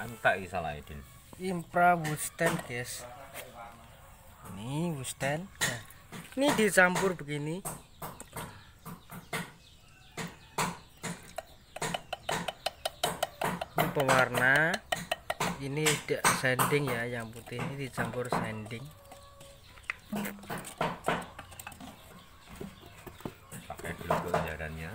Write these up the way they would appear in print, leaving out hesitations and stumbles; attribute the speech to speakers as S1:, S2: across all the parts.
S1: Entek iki salah Din.
S2: Impra wood stand guys. Ini wood stand. Nah, ini dicampur begini. Ini pewarna. Ini sanding ya, yang putih ini dicampur sanding.
S1: Pakai dulu kejarannya.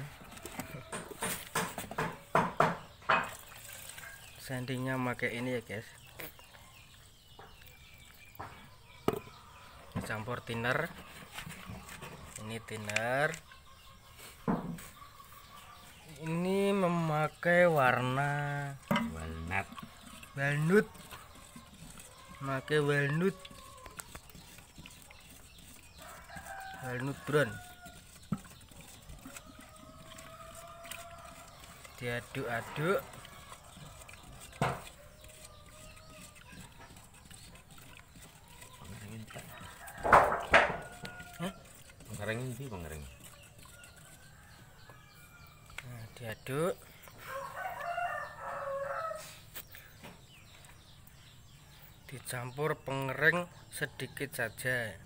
S2: Sandingnya pakai ini ya guys. Campur thinner. Ini thinner. Ini memakai warna
S1: Walnut.
S2: walnut. Memakai walnut. Walnut brown. Diaduk-aduk.
S1: Pengereng ini pengereng.
S2: Nah, diaduk. Dicampur pengering sedikit saja.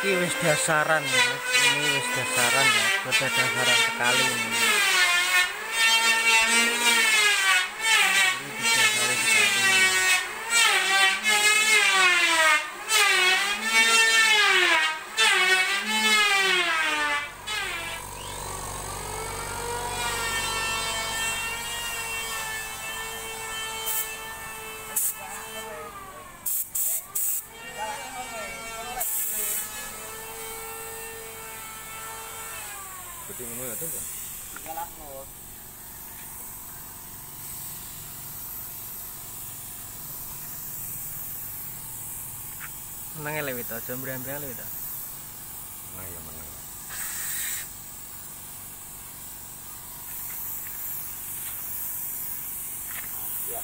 S2: Ini wis dasaran ya, ini wis dasaran ya, sudah dasaran sekali ini. Ini didasari sekali.
S1: Seperti ngono ya tuh.
S2: Menang lewit aja, mbrambe lewit.
S1: Nah ya menang. Ya.